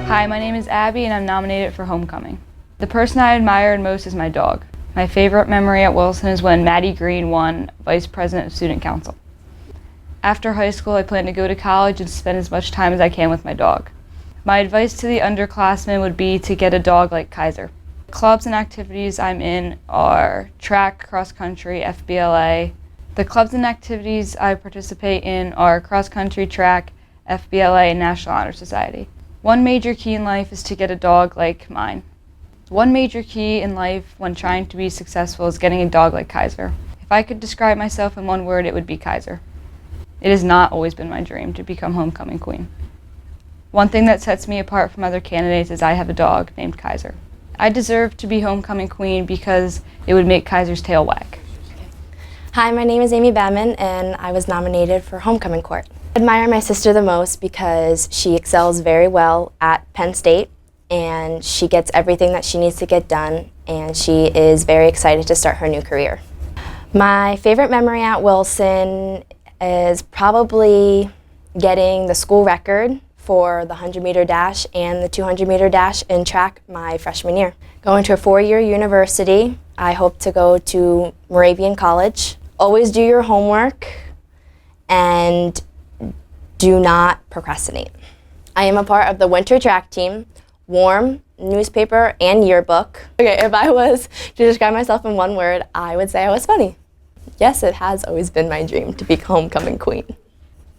Hi, my name is Abby and I'm nominated for Homecoming. The person I admired most is my dog. My favorite memory at Wilson is when Maddie Green won Vice President of Student Council. After high school, I plan to go to college and spend as much time as I can with my dog. My advice to the underclassmen would be to get a dog like Kaiser. Clubs and activities I'm in are track, cross country, FBLA. The clubs and activities I participate in are cross country, track, FBLA, and National Honor Society. One major key in life is to get a dog like mine. One major key in life when trying to be successful is getting a dog like Kaiser. If I could describe myself in one word, it would be Kaiser. It has not always been my dream to become homecoming queen. One thing that sets me apart from other candidates is I have a dog named Kaiser. I deserve to be homecoming queen because it would make Kaiser's tail wag. Hi, my name is Amy Badman and I was nominated for homecoming court. I admire my sister the most because she excels very well at Penn State and she gets everything that she needs to get done and she is very excited to start her new career. My favorite memory at Wilson is probably getting the school record for the 100-meter dash and the 200-meter dash in track my freshman year. Going to a 4-year university, I hope to go to Moravian College. Always do your homework and do not procrastinate. I am a part of the winter track team, warm, newspaper, and yearbook. Okay, if I was to describe myself in one word, I would say I was funny. Yes, it has always been my dream to be homecoming queen.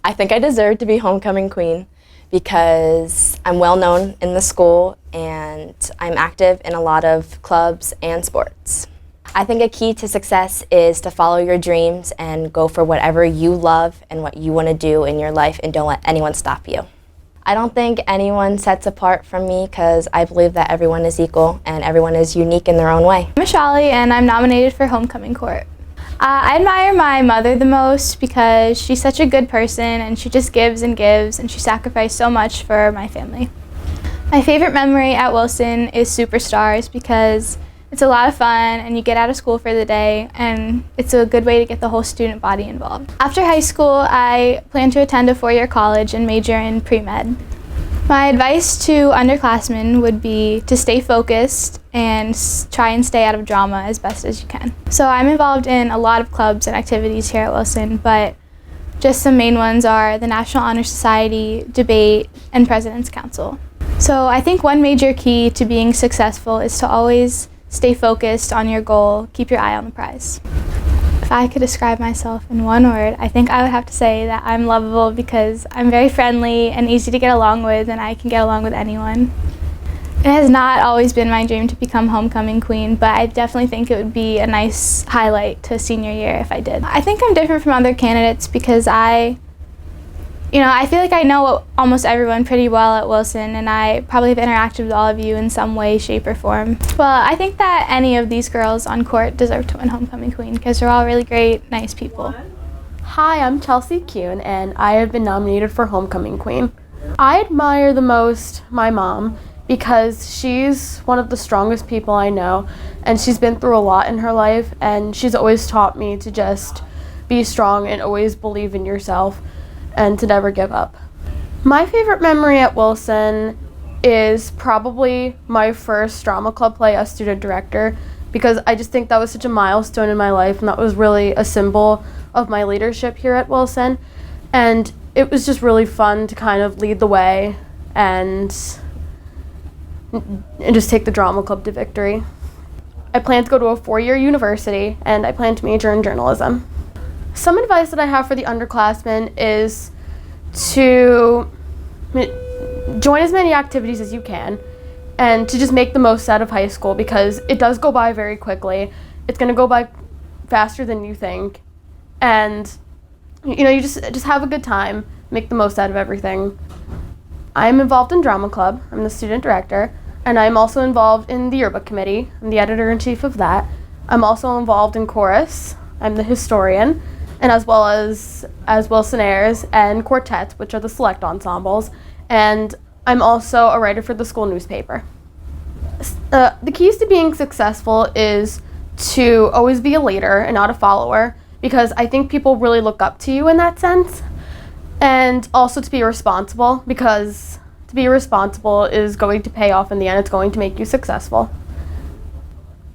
I think I deserve to be homecoming queen because I'm well known in the school and I'm active in a lot of clubs and sports. I think a key to success is to follow your dreams and go for whatever you love and what you want to do in your life and don't let anyone stop you. I don't think anyone sets apart from me because I believe that everyone is equal and everyone is unique in their own way. I'm Ashali and I'm nominated for homecoming court. I admire my mother the most because she's such a good person and she just gives and gives and she sacrificed so much for my family. My favorite memory at Wilson is Superstars because it's a lot of fun and you get out of school for the day and it's a good way to get the whole student body involved. After high school, I plan to attend a 4-year college and major in pre-med. My advice to underclassmen would be to stay focused and try and stay out of drama as best as you can. So I'm involved in a lot of clubs and activities here at Wilson, but just some main ones are the National Honor Society, debate, and President's Council. So I think one major key to being successful is to always stay focused on your goal, keep your eye on the prize. If I could describe myself in one word, I think I would have to say that I'm lovable because I'm very friendly and easy to get along with and I can get along with anyone. It has not always been my dream to become homecoming queen, but I definitely think it would be a nice highlight to senior year if I did. I think I'm different from other candidates because I feel like I know almost everyone pretty well at Wilson and I probably have interacted with all of you in some way, shape, or form. Well, I think that any of these girls on court deserve to win homecoming queen because they're all really great, nice people. Hi, I'm Chelsea Kuhn and I have been nominated for homecoming queen. I admire the most my mom because she's one of the strongest people I know and she's been through a lot in her life and she's always taught me to just be strong and always believe in yourself and to never give up. My favorite memory at Wilson is probably my first drama club play as student director because I just think that was such a milestone in my life and that was really a symbol of my leadership here at Wilson. And it was just really fun to kind of lead the way and just take the drama club to victory. I plan to go to a 4-year university and I plan to major in journalism. Some advice that I have for the underclassmen is to join as many activities as you can and to just make the most out of high school because it does go by very quickly. It's going to go by faster than you think. And you just have a good time, make the most out of everything. I'm involved in drama club. I'm the student director and I'm also involved in the yearbook committee. I'm the editor-in-chief of that. I'm also involved in chorus. I'm the historian. And as well as Wilsonaires and quartets, which are the select ensembles. And I'm also a writer for the school newspaper. The keys to being successful is to always be a leader and not a follower, because I think people really look up to you in that sense. And also to be responsible, because to be responsible is going to pay off in the end. It's going to make you successful.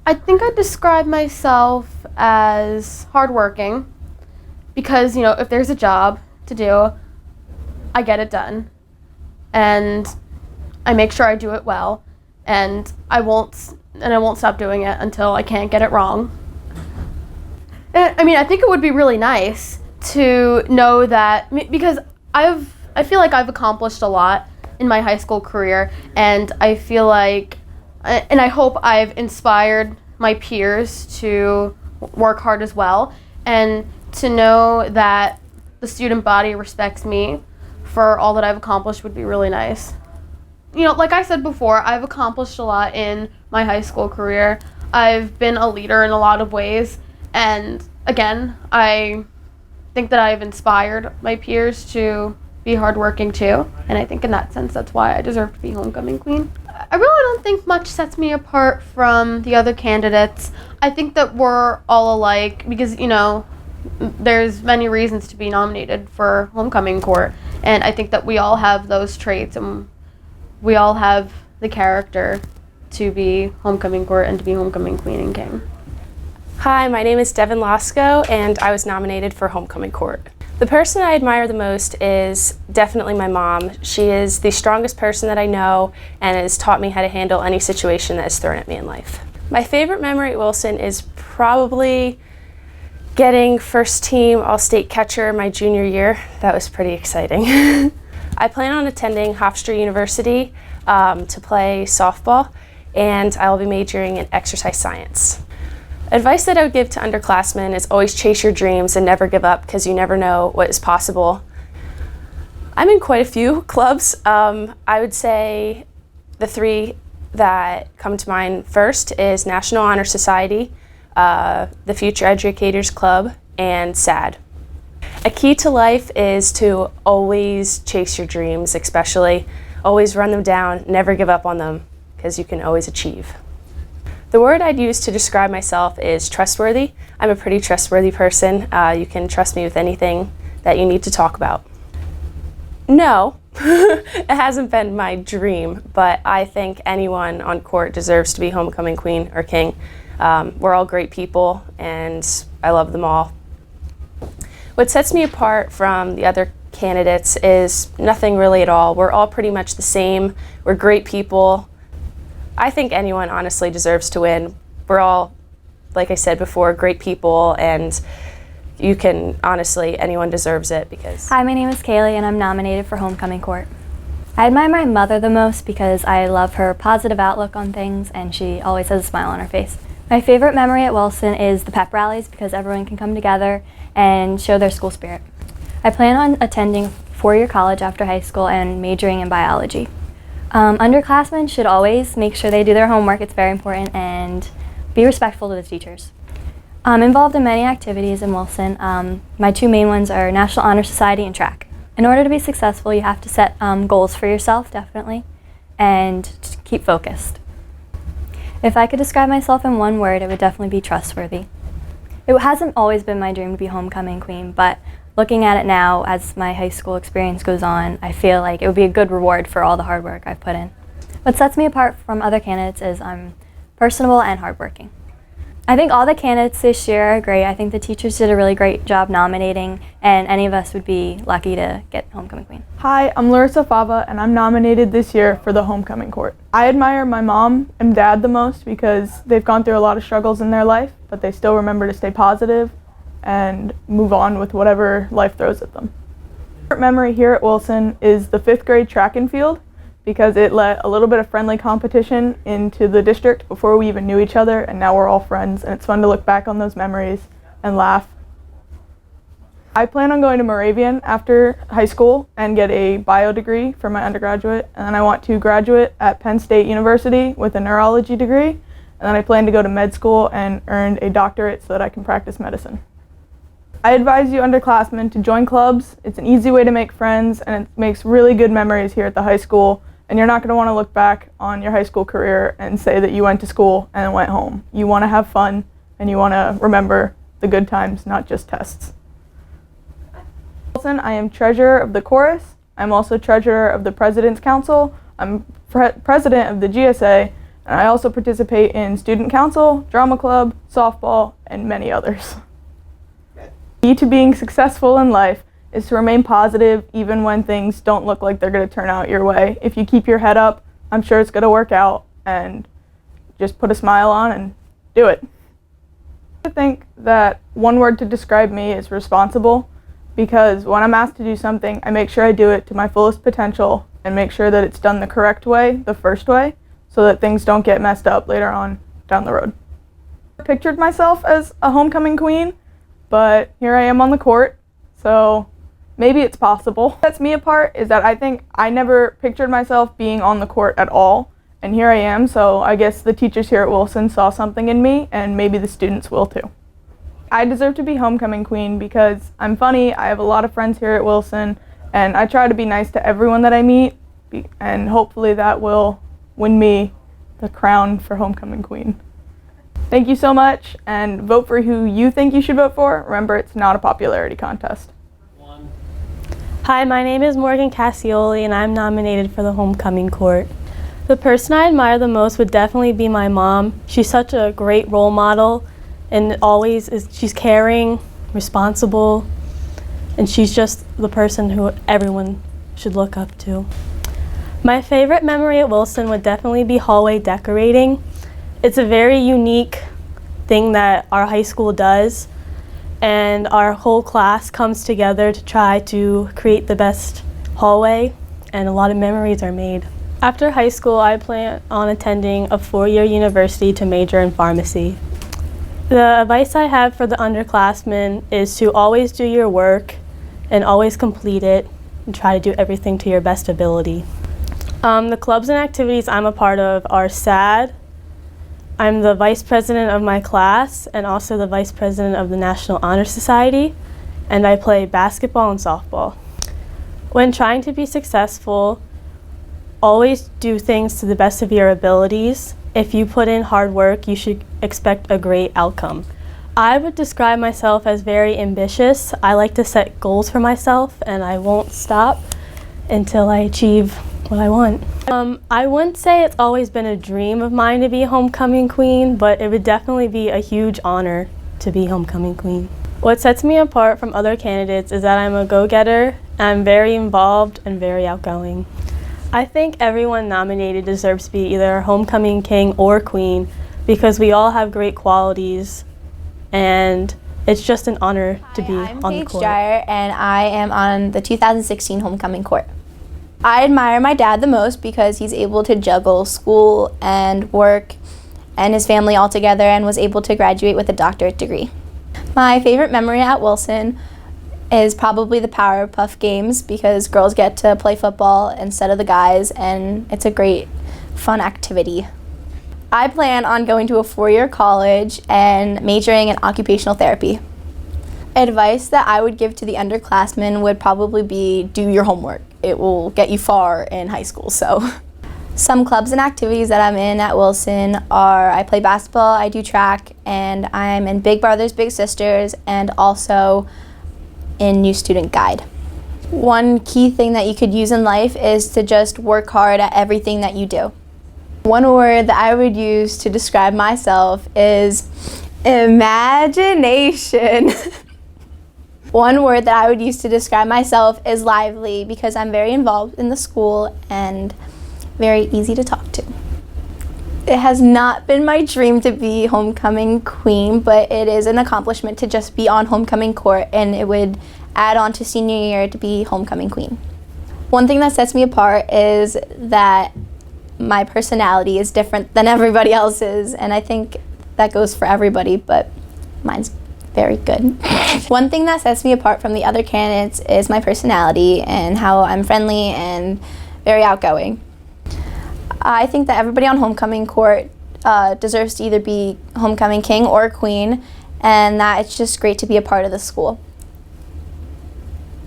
I think I describe myself as hardworking because, if there's a job to do, I get it done. And I make sure I do it well. And I won't stop doing it until I can't get it wrong. I think it would be really nice to know that, because I feel like I've accomplished a lot in my high school career, and I feel like, and I hope I've inspired my peers to work hard as well, and to know that the student body respects me for all that I've accomplished would be really nice. Like I said before, I've accomplished a lot in my high school career. I've been a leader in a lot of ways, and again, I think that I've inspired my peers to be hardworking too, and I think in that sense that's why I deserve to be homecoming queen. I really don't think much sets me apart from the other candidates. I think that we're all alike because, there's many reasons to be nominated for homecoming court, and I think that we all have those traits, and we all have the character to be homecoming court and to be homecoming queen and king. Hi, my name is Devin Lasco, and I was nominated for homecoming court. The person I admire the most is definitely my mom. She is the strongest person that I know and has taught me how to handle any situation that is thrown at me in life. My favorite memory at Wilson is probably getting first team All-State catcher my junior year. That was pretty exciting. I plan on attending Hofstra University to play softball, and I will be majoring in exercise science. Advice that I would give to underclassmen is always chase your dreams and never give up, because you never know what is possible. I'm in quite a few clubs. I would say the three that come to mind first is National Honor Society, the Future Educators Club, and SAD. A key to life is to always chase your dreams, especially. Always run them down, never give up on them, because you can always achieve. The word I'd use to describe myself is trustworthy. I'm a pretty trustworthy person. You can trust me with anything that you need to talk about. No, it hasn't been my dream, but I think anyone on court deserves to be homecoming queen or king. We're all great people, and I love them all. What sets me apart from the other candidates is nothing really at all. We're all pretty much the same. We're great people. I think anyone honestly deserves to win. We're all, like I said before, great people, and anyone deserves it because... Hi, my name is Kaylee, and I'm nominated for homecoming court. I admire my mother the most because I love her positive outlook on things, and she always has a smile on her face. My favorite memory at Wilson is the pep rallies because everyone can come together and show their school spirit. I plan on attending four-year college after high school and majoring in biology. Underclassmen should always make sure they do their homework, it's very important, and be respectful to the teachers. I'm involved in many activities in Wilson. My two main ones are National Honor Society and track. In order to be successful, you have to set goals for yourself, definitely, and keep focused. If I could describe myself in one word, it would definitely be trustworthy. It hasn't always been my dream to be homecoming queen, but looking at it now as my high school experience goes on, I feel like it would be a good reward for all the hard work I've put in. What sets me apart from other candidates is I'm personable and hardworking. I think all the candidates this year are great. I think the teachers did a really great job nominating, and any of us would be lucky to get homecoming queen. Hi, I'm Larissa Fava, and I'm nominated this year for the homecoming court. I admire my mom and dad the most because they've gone through a lot of struggles in their life, but they still remember to stay positive and move on with whatever life throws at them. My favorite memory here at Wilson is the 5th grade track and field because it let a little bit of friendly competition into the district before we even knew each other, and now we're all friends, and it's fun to look back on those memories and laugh. I plan on going to Moravian after high school and get a bio degree for my undergraduate, and then I want to graduate at Penn State University with a neurology degree, and then I plan to go to med school and earn a doctorate so that I can practice medicine. I advise you underclassmen to join clubs. It's an easy way to make friends, and it makes really good memories here at the high school, and you're not going to want to look back on your high school career and say that you went to school and then went home. You want to have fun, and you want to remember the good times, not just tests. I am treasurer of the chorus, I'm also treasurer of the President's Council. I'm president of the GSA, and I also participate in student council, drama club, softball, and many others. Key to being successful in life is to remain positive even when things don't look like they're going to turn out your way. If you keep your head up, I'm sure it's going to work out, and just put a smile on and do it. I think that one word to describe me is responsible, because when I'm asked to do something, I make sure I do it to my fullest potential and make sure that it's done the correct way, the first way, so that things don't get messed up later on down the road. I pictured myself as a homecoming queen, but here I am on the court, so maybe it's possible. What sets me apart is that I think I never pictured myself being on the court at all, and here I am, so I guess the teachers here at Wilson saw something in me, and maybe the students will too. I deserve to be homecoming queen because I'm funny, I have a lot of friends here at Wilson, and I try to be nice to everyone that I meet, and hopefully that will win me the crown for homecoming queen. Thank you so much, and vote for who you think you should vote for. Remember, it's not a popularity contest. Hi, my name is Morgan Cassioli, and I'm nominated for the homecoming court. The person I admire the most would definitely be my mom. She's such a great role model, and she's caring, responsible, and she's just the person who everyone should look up to. My favorite memory at Wilson would definitely be hallway decorating. It's a very unique thing that our high school does, and our whole class comes together to try to create the best hallway, and a lot of memories are made. After high school, I plan on attending a 4-year university to major in pharmacy. The advice I have for the underclassmen is to always do your work and always complete it and try to do everything to your best ability. The clubs and activities I'm a part of are SAD. I'm the vice president of my class and also the vice president of the National Honor Society, and I play basketball and softball. When trying to be successful, always do things to the best of your abilities. If you put in hard work, you should expect a great outcome. I would describe myself as very ambitious. I like to set goals for myself, and I won't stop until I achieve what I want. I wouldn't say it's always been a dream of mine to be homecoming queen, but it would definitely be a huge honor to be homecoming queen. What sets me apart from other candidates is that I'm a go-getter, and I'm very involved and very outgoing. I think everyone nominated deserves to be either a homecoming king or queen because we all have great qualities, and it's just an honor to be I'm on the Paige court. Dyer, and I am on the 2016 homecoming court. I admire my dad the most because he's able to juggle school and work and his family all together and was able to graduate with a doctorate degree. My favorite memory at Wilson is probably the Powerpuff Games because girls get to play football instead of the guys, and it's a great, fun activity. I plan on going to a 4-year college and majoring in occupational therapy. Advice that I would give to the underclassmen would probably be do your homework. It will get you far in high school, so. Some clubs and activities that I'm in at Wilson are I play basketball, I do track, and I'm in Big Brothers Big Sisters and also in New Student Guide. One key thing that you could use in life is to just work hard at everything that you do. One word that I would use to describe myself is imagination. One word that I would use to describe myself is lively because I'm very involved in the school and very easy to talk to. It has not been my dream to be homecoming queen, but it is an accomplishment to just be on homecoming court, and it would add on to senior year to be homecoming queen. One thing that sets me apart is that my personality is different than everybody else's, and I think that goes for everybody, but mine's very good. One thing that sets me apart from the other candidates is my personality and how I'm friendly and very outgoing. I think that everybody on homecoming court deserves to either be homecoming king or queen, and that it's just great to be a part of the school.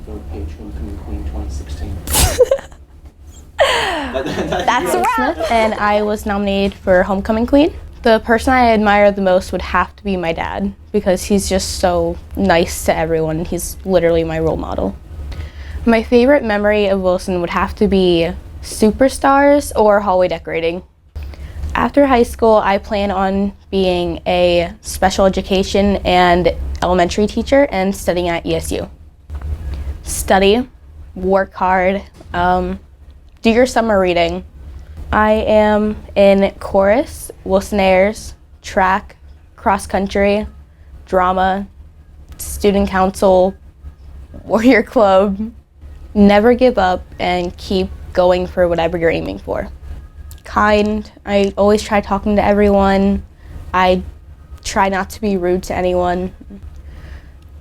Vote Paige homecoming queen 2016. That's a wrap. And I was nominated for homecoming queen. The person I admire the most would have to be my dad because he's just so nice to everyone. He's literally my role model. My favorite memory of Wilson would have to be Superstars or hallway decorating. After high school, I plan on being a special education and elementary teacher and studying at ESU. Study, work hard, do your summer reading. I am in chorus, Wilson Airs, track, cross country, drama, student council, warrior club. Never give up and keep going for whatever you're aiming for. Kind, I always try talking to everyone. I try not to be rude to anyone.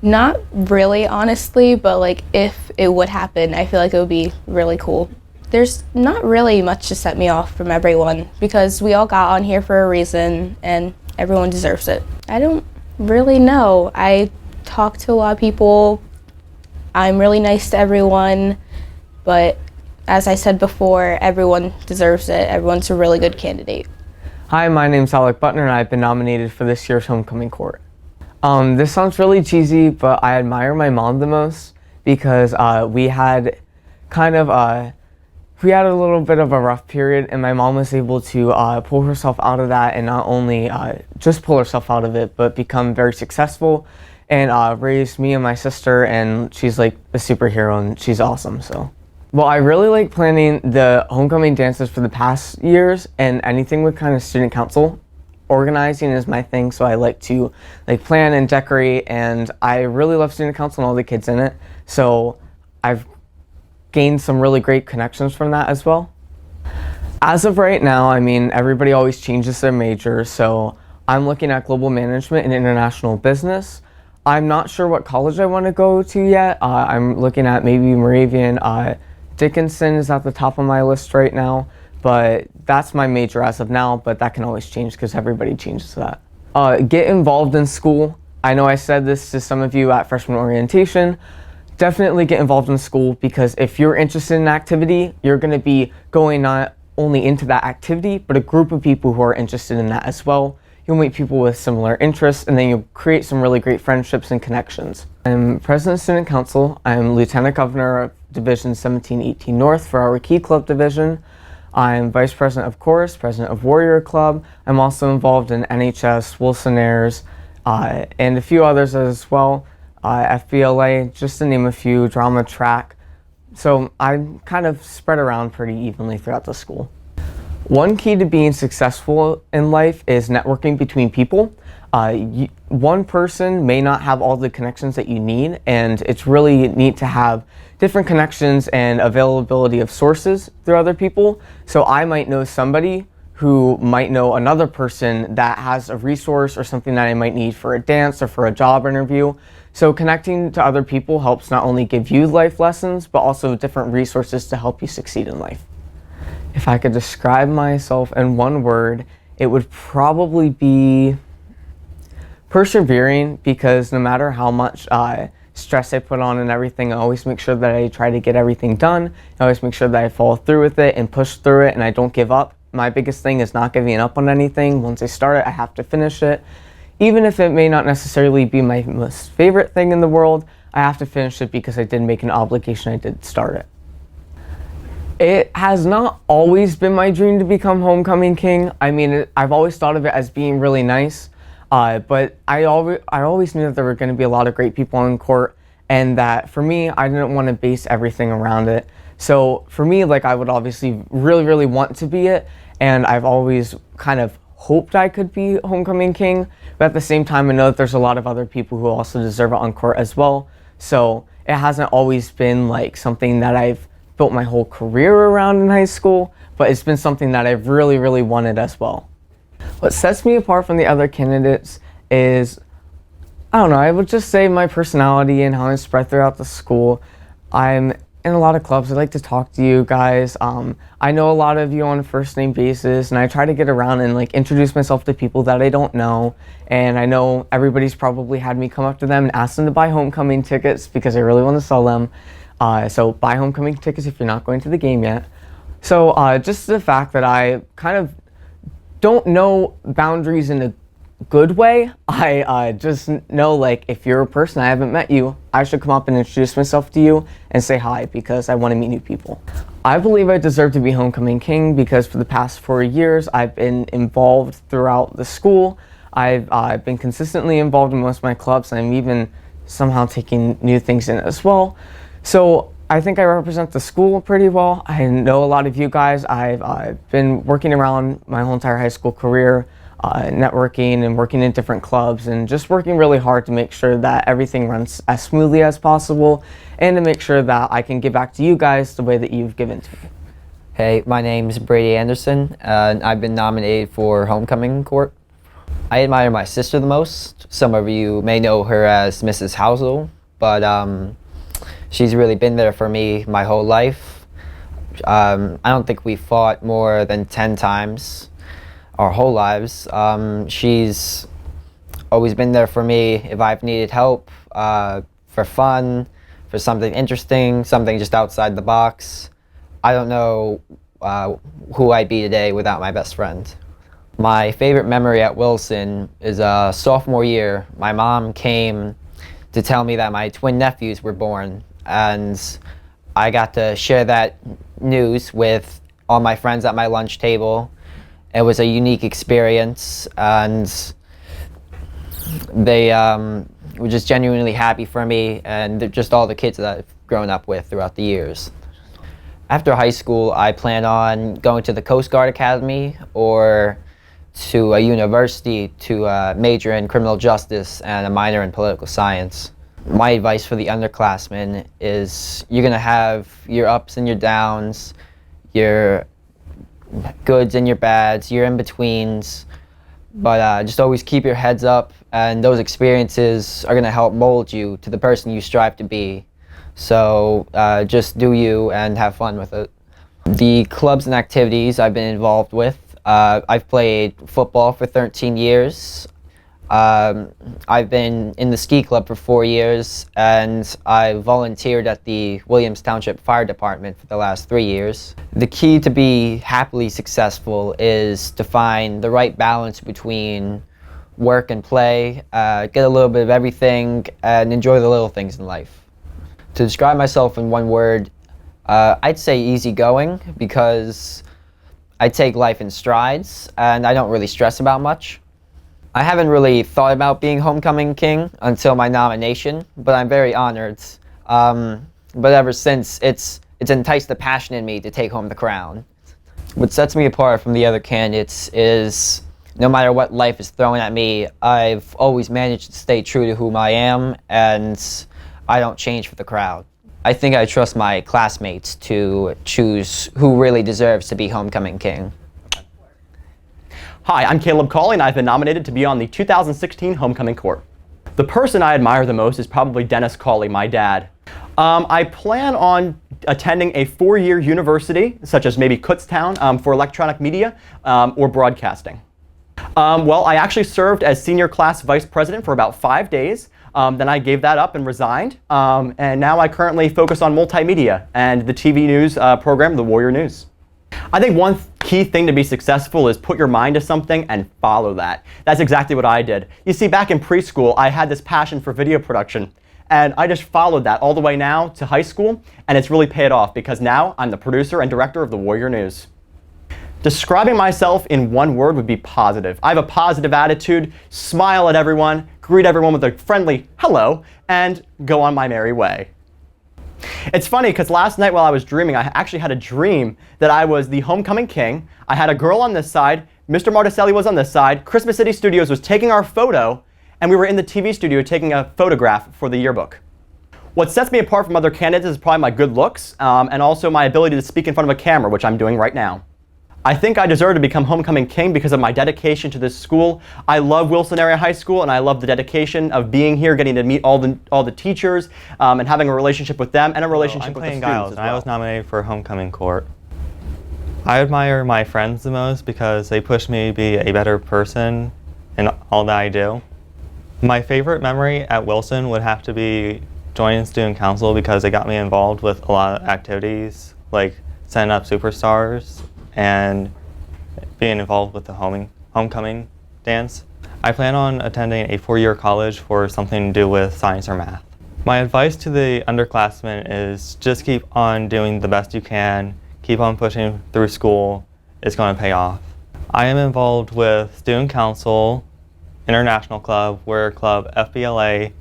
Not really, honestly, but like if it would happen, I feel like it would be really cool. There's not really much to set me off from everyone because we all got on here for a reason and everyone deserves it. I don't really know. I talk to a lot of people. I'm really nice to everyone, but as I said before, everyone deserves it. Everyone's a really good candidate. Hi, my name's Alec Butner and I've been nominated for this year's homecoming court. This sounds really cheesy, but I admire my mom the most because we had a little bit of a rough period and my mom was able to pull herself out of that and not only just pull herself out of it, but become very successful and raised me and my sister, and she's like a superhero and she's awesome. So, well, I really like planning the homecoming dances for the past years, and anything with kind of student council. Organizing is my thing, so I like to plan and decorate, and I really love student council and all the kids in it. So I've gained some really great connections from that as well. As of right now, I mean, everybody always changes their major, so I'm looking at global management and international business. I'm not sure what college I want to go to yet. I'm looking at maybe Moravian. Dickinson is at the top of my list right now, but that's my major as of now, but that can always change because everybody changes that. Get involved in school. I know I said this to some of you at freshman orientation. Definitely get involved in school because if you're interested in an activity, you're going to be going not only into that activity, but a group of people who are interested in that as well. You'll meet people with similar interests, and then you'll create some really great friendships and connections. I'm President of Student Council. I'm Lieutenant Governor of Division 1718 North for our Key Club Division. I'm Vice President of Chorus, President of Warrior Club. I'm also involved in NHS, Wilson Airs, and a few others as well. FBLA, just to name a few, drama, track. So I'm kind of spread around pretty evenly throughout the school. One key to being successful in life is networking between people. One person may not have all the connections that you need, and it's really neat to have different connections and availability of sources through other people. So I might know somebody who might know another person that has a resource or something that I might need for a dance or for a job interview. So connecting to other people helps not only give you life lessons, but also different resources to help you succeed in life. If I could describe myself in one word, it would probably be persevering, because no matter how much stress I put on and everything, I always make sure that I try to get everything done. I always make sure that I follow through with it and push through it and I don't give up. My biggest thing is not giving up on anything. Once I start it, I have to finish it. Even if it may not necessarily be my most favorite thing in the world, I have to finish it because I did make an obligation, I did start it. It has not always been my dream to become homecoming king. I mean, I've always thought of it as being really nice, but I always knew that there were going to be a lot of great people on court, and that for me, I didn't want to base everything around it. So for me, I would obviously really, really want to be it, and I've always kind of hoped I could be homecoming king, but at the same time, I know that there's a lot of other people who also deserve it on court as well. So it hasn't always been something that I've built my whole career around in high school, but it's been something that I've really, really wanted as well. What sets me apart from the other candidates is, I don't know, I would just say my personality and how I'm spread throughout the school. I'm in a lot of clubs. I like to talk to you guys. I know a lot of you on a first name basis, and I try to get around and introduce myself to people that I don't know. And I know everybody's probably had me come up to them and ask them to buy homecoming tickets because I really want to sell them. So buy homecoming tickets if you're not going to the game yet. So just the fact that I kind of don't know boundaries in a good way. I just know, like, if you're a person I haven't met you, I should come up and introduce myself to you and say hi because I want to meet new people. I believe I deserve to be homecoming king because for the past 4 years I've been involved throughout the school. I've been consistently involved in most of my clubs, and I'm even somehow taking new things in as well. So I think I represent the school pretty well. I know a lot of you guys. I've been working around my whole entire high school career, networking and working in different clubs, and just working really hard to make sure that everything runs as smoothly as possible, and to make sure that I can give back to you guys the way that you've given to me. Hey, my name's Brady Anderson, and I've been nominated for homecoming court. I admire my sister the most. Some of you may know her as Mrs. Housel, but she's really been there for me my whole life. I don't think we fought more than 10 times our whole lives. She's always been there for me if I've needed help, for fun, for something interesting, something just outside the box. I don't know who I'd be today without my best friend. My favorite memory at Wilson is sophomore year. My mom came to tell me that my twin nephews were born, and I got to share that news with all my friends at my lunch table. It was a unique experience, and they were just genuinely happy for me, and just all the kids that I've grown up with throughout the years. After high school, I plan on going to the Coast Guard Academy or to a university to major in criminal justice and a minor in political science. My advice for the underclassmen is you're gonna have your ups and your downs, your goods and your bads, your in-betweens, but just always keep your heads up, and those experiences are gonna help mold you to the person you strive to be. So just do you and have fun with it. The clubs and activities I've been involved with, I've played football for 13 years. I've been in the ski club for 4 years, and I volunteered at the Williams Township Fire Department for the last 3 years. The key to be happily successful is to find the right balance between work and play, get a little bit of everything, and enjoy the little things in life. To describe myself in one word, I'd say easygoing, because I take life in strides and I don't really stress about much. I haven't really thought about being homecoming king until my nomination, but I'm very honored. But ever since, it's enticed the passion in me to take home the crown. What sets me apart from the other candidates is no matter what life is thrown at me, I've always managed to stay true to whom I am, and I don't change for the crowd. I think I trust my classmates to choose who really deserves to be homecoming king. Hi, I'm Caleb Cawley, and I've been nominated to be on the 2016 homecoming court. The person I admire the most is probably Dennis Cawley, my dad. I plan on attending a 4-year university, such as maybe Kutztown, for electronic media or broadcasting. Well, I actually served as senior class vice president for about 5 days. Then I gave that up and resigned, and now I currently focus on multimedia and the TV news program, The Warrior News. I think one key thing to be successful is put your mind to something and follow that. That's exactly what I did. You see, back in preschool, I had this passion for video production, and I just followed that all the way now to high school, and it's really paid off because now I'm the producer and director of The Warrior News. Describing myself in one word would be positive. I have a positive attitude, smile at everyone, greet everyone with a friendly hello, and go on my merry way. It's funny because last night while I was dreaming, I actually had a dream that I was the homecoming king. I had a girl on this side, Mr. Marticelli was on this side, Christmas City Studios was taking our photo, and we were in the TV studio taking a photograph for the yearbook. What sets me apart from other candidates is probably my good looks, and also my ability to speak in front of a camera, which I'm doing right now. I think I deserve to become homecoming king because of my dedication to this school. I love Wilson Area High School, and I love the dedication of being here, getting to meet all the teachers, and having a relationship with them and a relationship with the students Giles, as well. and I was nominated for homecoming court. I admire my friends the most because they push me to be a better person in all that I do. My favorite memory at Wilson would have to be joining student council because they got me involved with a lot of activities like setting up superstars and being involved with the homecoming dance. I plan on attending a 4-year college for something to do with science or math. My advice to the underclassmen is just keep on doing the best you can, keep on pushing through school, it's going to pay off. I am involved with Student Council, International Club, Warrior Club, FBLA,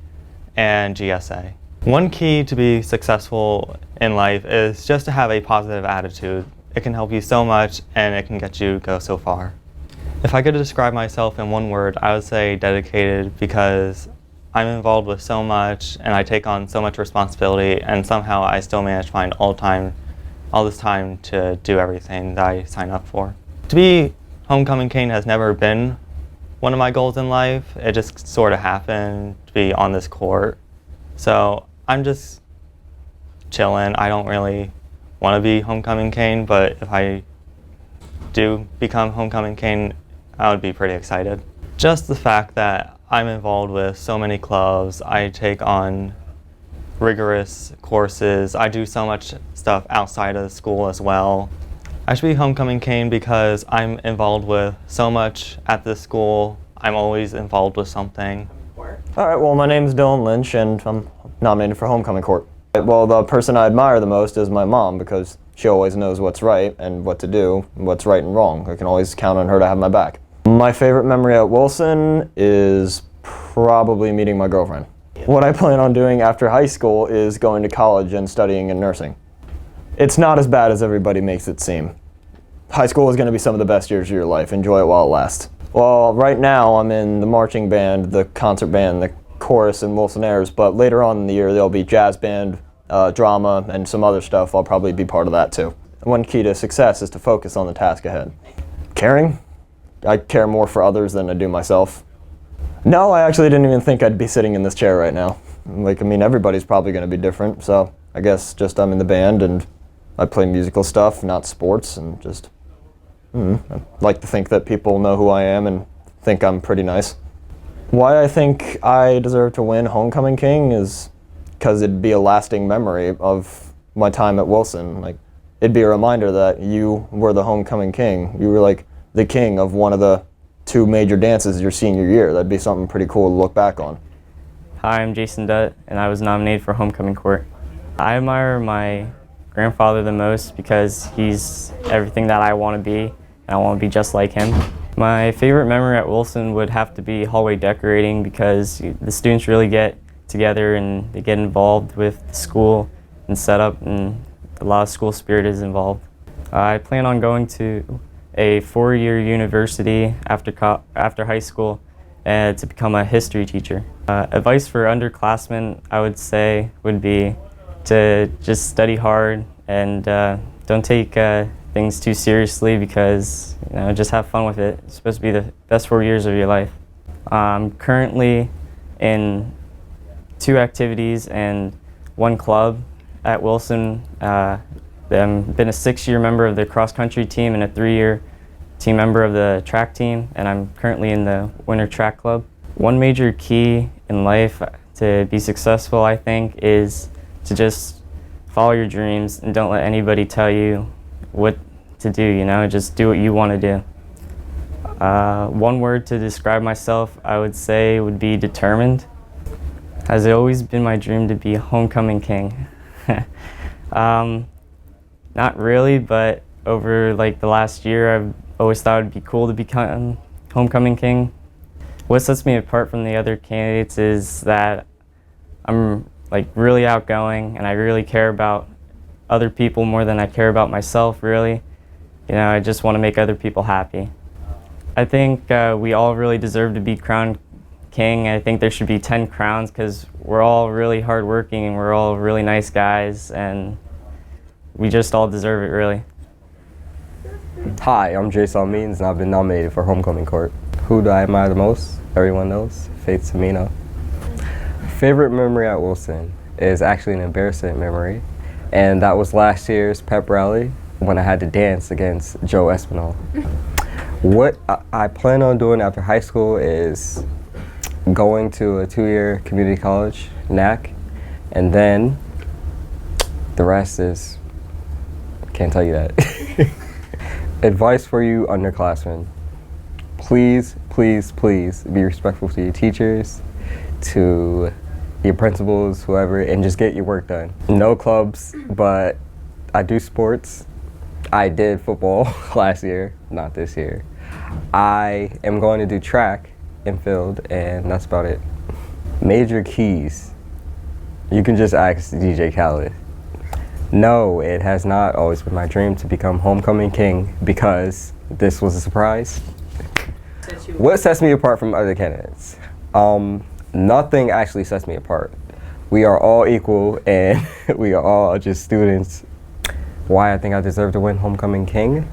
and GSA. One key to be successful in life is just to have a positive attitude. It can help you so much and it can get you to go so far. If I could describe myself in one word, I would say dedicated, because I'm involved with so much and I take on so much responsibility, and somehow I still manage to find all this time to do everything that I sign up for. To be Homecoming King has never been one of my goals in life. It just sort of happened to be on this court. So I'm just chilling. I don't really want to be Homecoming King, but if I do become Homecoming King, I would be pretty excited. Just the fact that I'm involved with so many clubs, I take on rigorous courses, I do so much stuff outside of school as well. I should be Homecoming King because I'm involved with so much at this school. I'm always involved with something. Alright, well, my name is Dylan Lynch and I'm nominated for Homecoming Court. Well, the person I admire the most is my mom, because she always knows what's right and what to do, and what's right and wrong. I can always count on her to have my back. My favorite memory at Wilson is probably meeting my girlfriend. What I plan on doing after high school is going to college and studying in nursing. It's not as bad as everybody makes it seem. High school is going to be some of the best years of your life. Enjoy it while it lasts. Well, right now I'm in the marching band, the concert band, the chorus, and Wilsonaires, but later on in the year there'll be jazz band, drama, and some other stuff. I'll probably be part of that too. One key to success is to focus on the task ahead. Caring? I care more for others than I do myself. No, I actually didn't even think I'd be sitting in this chair right now. Everybody's probably going to be different, so I guess just I'm in the band and I play musical stuff, not sports, and just, I like to think that people know who I am and think I'm pretty nice. Why I think I deserve to win Homecoming King is because it'd be a lasting memory of my time at Wilson. It'd be a reminder that you were the Homecoming King. You were the king of one of the 2 major dances your senior year. That'd be something pretty cool to look back on. Hi, I'm Jason Dutt, and I was nominated for Homecoming Court. I admire my grandfather the most because he's everything that I want to be, and I want to be just like him. My favorite memory at Wilson would have to be hallway decorating, because the students really get together and they get involved with the school and setup, and a lot of school spirit is involved. I plan on going to a 4-year university after high school to become a history teacher. Advice for underclassmen, I would say, would be to just study hard and don't take things too seriously, because just have fun with it. It's supposed to be the best 4 years of your life. I'm currently in 2 activities and 1 club at Wilson. I've been a 6-year member of the cross-country team and a 3-year team member of the track team, and I'm currently in the winter track club. One major key in life to be successful, I think, is to just follow your dreams and don't let anybody tell you what to do, just do what you want to do. One word to describe myself, I would say, would be determined. Has it always been my dream to be Homecoming King? Not really, but over the last year, I've always thought it'd be cool to become Homecoming King. What sets me apart from the other candidates is that I'm really outgoing, and I really care about other people more than I care about myself, really. I just want to make other people happy. I think we all really deserve to be crowned king. I think there should be 10 crowns, because we're all really hardworking and we're all really nice guys, and we just all deserve it, really. Hi, I'm Jason Means, and I've been nominated for Homecoming Court. Who do I admire the most? Everyone knows, Faith Semino. Favorite memory at Wilson is actually an embarrassing memory, and that was last year's pep rally when I had to dance against Joe Espinal. What I plan on doing after high school is going to a 2-year community college, NAC, and then the rest is, can't tell you that. Advice for you underclassmen: please, please, please be respectful to your teachers, to your principals, whoever, and just get your work done. No clubs, but I do sports. I did football last year, not this year. I am going to do track and field, and that's about it. Major keys. You can just ask DJ Khaled. No, it has not always been my dream to become homecoming king because this was a surprise. What sets me apart from other candidates? Nothing actually sets me apart. We are all equal and we are all just students. Why I think I deserve to win homecoming king?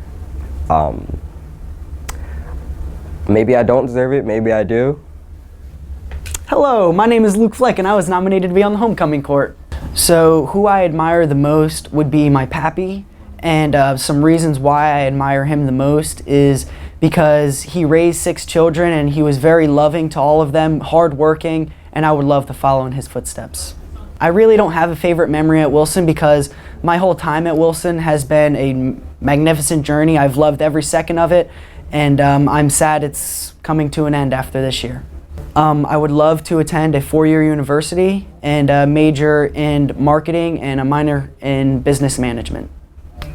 Maybe I don't deserve it, maybe I do. Hello, my name is Luke Flick and I was nominated to be on the homecoming court. So who I admire the most would be my pappy, and some reasons why I admire him the most is because he raised 6 children and he was very loving to all of them, hardworking, and I would love to follow in his footsteps. I really don't have a favorite memory at Wilson because my whole time at Wilson has been a magnificent journey. I've loved every second of it, and I'm sad it's coming to an end after this year. I would love to attend a 4-year university and major in marketing and a minor in business management.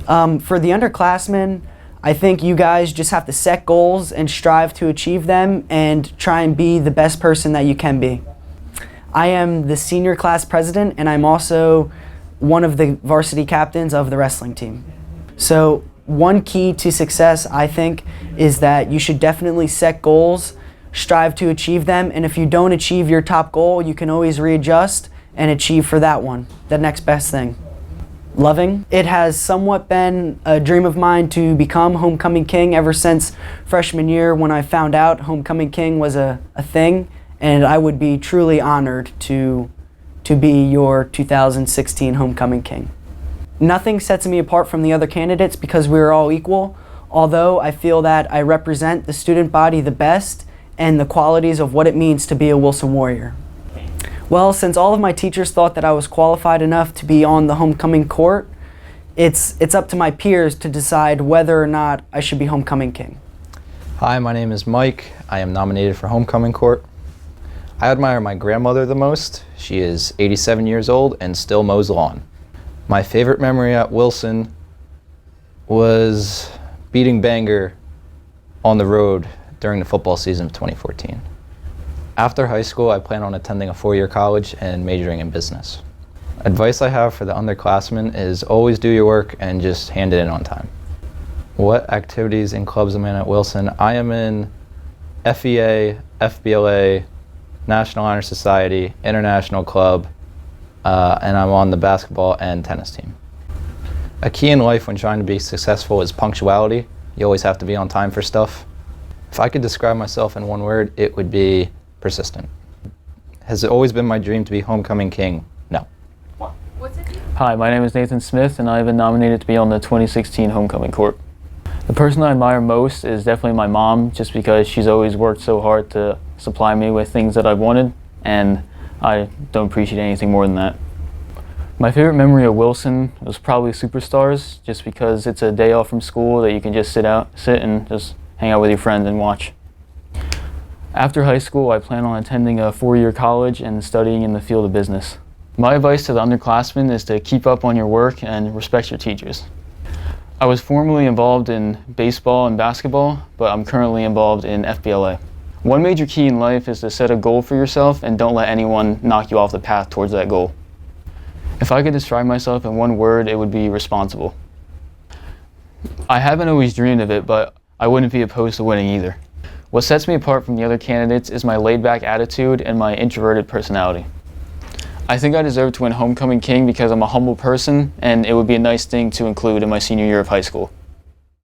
For the underclassmen, I think you guys just have to set goals and strive to achieve them and try and be the best person that you can be. I am the senior class president and I'm also one of the varsity captains of the wrestling team. So one key to success, I think, is that you should definitely set goals, strive to achieve them, and if you don't achieve your top goal, you can always readjust and achieve for that one, the next best thing. Loving. It has somewhat been a dream of mine to become homecoming king ever since freshman year when I found out homecoming king was a thing, and I would be truly honored to be your 2016 homecoming king. Nothing sets me apart from the other candidates because we are all equal, although I feel that I represent the student body the best and the qualities of what it means to be a Wilson Warrior. Well, since all of my teachers thought that I was qualified enough to be on the homecoming court, it's up to my peers to decide whether or not I should be homecoming king. Hi, my name is Mike. I am nominated for homecoming court. I admire my grandmother the most. She is 87 years old and still mows lawn. My favorite memory at Wilson was beating Bangor on the road during the football season of 2014. After high school, I plan on attending a 4-year college and majoring in business. Advice I have for the underclassmen is always do your work and just hand it in on time. What activities and clubs am I in at Wilson? I am in FEA, FBLA, National Honor Society, International Club, and I'm on the basketball and tennis team. A key in life when trying to be successful is punctuality. You always have to be on time for stuff. If I could describe myself in one word, it would be persistent. Has it always been my dream to be homecoming king? No. Hi, my name is Nathan Smith and I've been nominated to be on the 2016 homecoming court. The person I admire most is definitely my mom, just because she's always worked so hard to supply me with things that I've wanted, and I don't appreciate anything more than that. My favorite memory of Wilson was probably Superstars, just because it's a day off from school that you can just sit and just hang out with your friends and watch. After high school, I plan on attending a 4-year college and studying in the field of business. My advice to the underclassmen is to keep up on your work and respect your teachers. I was formerly involved in baseball and basketball, but I'm currently involved in FBLA. One major key in life is to set a goal for yourself and don't let anyone knock you off the path towards that goal. If I could describe myself in one word, it would be responsible. I haven't always dreamed of it, but I wouldn't be opposed to winning either. What sets me apart from the other candidates is my laid-back attitude and my introverted personality. I think I deserve to win homecoming king because I'm a humble person, and it would be a nice thing to include in my senior year of high school.